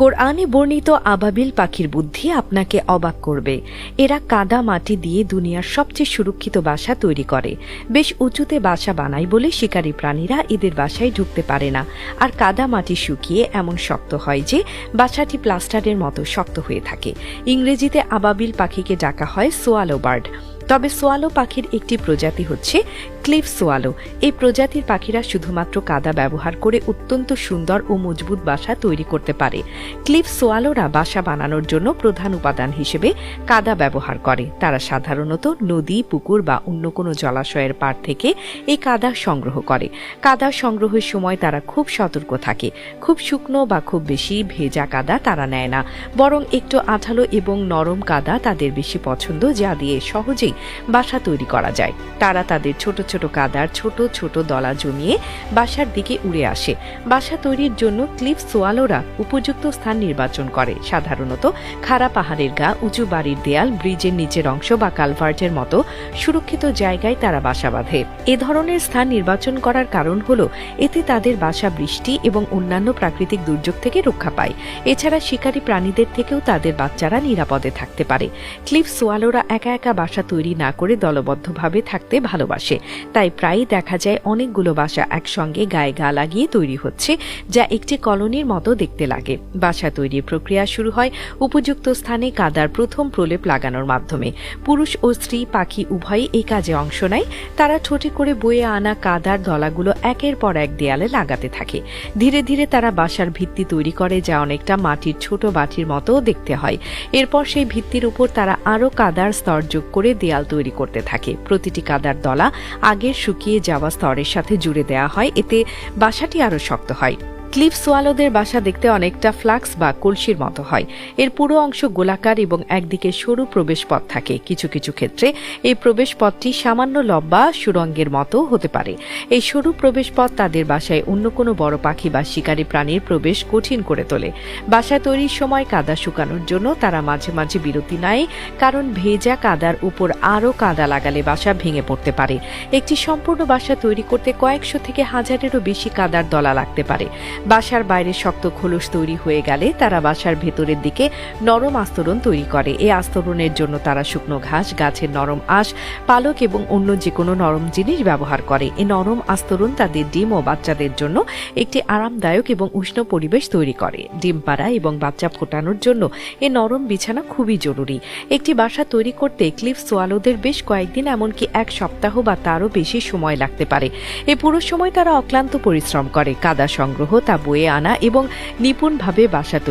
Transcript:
কোরআনে বর্ণিত আবাবিল পাখির বুদ্ধি আপনাকে অবাক করবে। এরা কাদা মাটি দিয়ে দুনিয়ার সবচেয়ে সুরক্ষিত বাসা তৈরি করে। বেশ উঁচুতে বাসা বানায় বলে শিকারী প্রাণীরা এদের বাসায় ঢুকতে পারে না। আর কাদা মাটি শুকিয়ে এমন শক্ত হয় যে বাসাটি প্লাস্টারের মতো শক্ত হয়ে থাকে। ইংরেজিতে আবাবিল পাখিকে ডাকা হয় সোয়ালো বার্ড। তবে সোয়ালো পাখির একটি প্রজাতি হচ্ছে ক্লিফ সোয়ালো। এই প্রজাতির পাখিরা শুধুমাত্র কাদা ব্যবহার করে অত্যন্ত সুন্দর ও মজবুত বাসা তৈরি করতে পারে। ক্লিফ সোয়ালোরা বাসা বানানোর জন্য প্রধান উপাদান হিসেবে কাদা ব্যবহার করে। তারা সাধারণত নদী, পুকুর বা অন্য কোনো জলাশয়ের পাড় থেকে এই কাদা সংগ্রহ করে। কাদা সংগ্রহের সময় তারা খুব সতর্ক থাকে। খুব শুকনো বা খুব বেশি ভেজা কাদা তারা নেয় না, বরং একটু আঠালো এবং নরম কাদা তাদের বেশি পছন্দ, যা দিয়ে সহজেই বাসা তৈরি করা যায়। তারা তাদের ছোট ছোট কাদার ছোট ছোট দলা জমিয়ে বাসার দিকে উড়ে আসে। বাসা তৈরির জন্য ক্লিফ সোয়ালোরা উপযুক্ত স্থান নির্বাচন করে। সাধারণত খাড়া পাহাড়ের গা, উঁচু বাড়ির দেয়াল, ব্রিজের নিচের অংশ বা কালভার্টের মতো সুরক্ষিত জায়গায় তারা বাসা বাঁধে। এ ধরনের স্থান নির্বাচন করার কারণ হলো এতে তাদের বাসা বৃষ্টি এবং অন্যান্য প্রাকৃতিক দুর্যোগ থেকে রক্ষা পায়। এছাড়া শিকারী প্রাণীদের থেকেও তাদের বাচ্চারা নিরাপদে থাকতে পারে। ক্লিফ সোয়ালোরা একা একা বাসা তৈরি না করে দলবদ্ধভাবে থাকতে ভালোবাসে। তাই প্রায়ই দেখা যায় অনেকগুলো বাসা একসঙ্গে গায়ে গা লাগিয়ে তৈরি হচ্ছে, যা একটি কলোনির মতো দেখতে লাগে। বাসা তৈরির প্রক্রিয়া শুরু হয় উপযুক্ত স্থানে কাদার প্রথম প্রলেপ লাগানোর মাধ্যমে। পুরুষ ও স্ত্রী পাখি উভয়ই এই কাজে অংশ নেয়। তারা ঠোঁটে করে বয়ে আনা কাদার দলাগুলো একের পর এক দেয়ালে লাগাতে থাকে। ধীরে ধীরে তারা বাসার ভিত্তি তৈরি করে, যা অনেকটা মাটির ছোট বাটির মতো দেখতে হয়। এরপর সেই ভিত্তির উপর তারা আরও কাদার স্তর যোগ করে দেয়াল তৈরি করতে থাকে। প্রতিটি কাদার দলা আগের শুকিয়ে যাওয়া স্তরের সাথে জুড়ে দেওয়া হয়, এতে বাসাটি আরও শক্ত হয়। ক্লিফ সোয়ালোদের বাসা দেখতে অনেকটা ফ্লাক্স বা কলসির মতো হয়। এর পুরো অংশ গোলাকার এবং একদিকে সরু প্রবেশ পথ থাকে। কিছু কিছু ক্ষেত্রে এই প্রবেশ পথটি সামান্য লম্বা সুড়ঙ্গের মতো হতে পারে। এই সরু প্রবেশ পথ তাদের বাসায় অন্য কোনো বড় পাখি বা শিকারী প্রাণীর প্রবেশ কঠিন করে তোলে। বাসা তৈরির সময় কাদা শুকানোর জন্য তারা মাঝে মাঝে বিরতি নেয়, কারণ ভেজা কাদার উপর আরও কাদা লাগালে বাসা ভেঙে পড়তে পারে। একটি সম্পূর্ণ বাসা তৈরি করতে কয়েকশো থেকে হাজারেরও বেশি কাদার দলা লাগতে পারে। বাসার বাইরে শক্ত খোলস তৈরি হয়ে গেলে তারা বাসার ভেতরের দিকে নরম আস্তরণ তৈরি করে। এই আস্তরণের জন্য তারা শুকনো ঘাস, গাছের নরম আঁশ, পালক এবং অন্য যে কোনো নরম জিনিস ব্যবহার করে। এই নরম আস্তরণ তাদের ডিম ও বাচ্চাদের জন্য একটি আরামদায়ক এবং উষ্ণ পরিবেশ তৈরি করে। ডিম পাড়া এবং বাচ্চা ফোটানোর জন্য এই নরম বিছানা খুবই জরুরি। একটি বাসা তৈরি করতে ক্লিফ সোয়ালোদের বেশ কয়েকদিন, এমনকি এক সপ্তাহ বা তারও বেশি সময় লাগতে পারে। এই পুরো সময় তারা অক্লান্ত পরিশ্রম করে, কাদা সংগ্রহ, তা বয়ে আনা এবং নিপুণভাবে বাসা তৈরি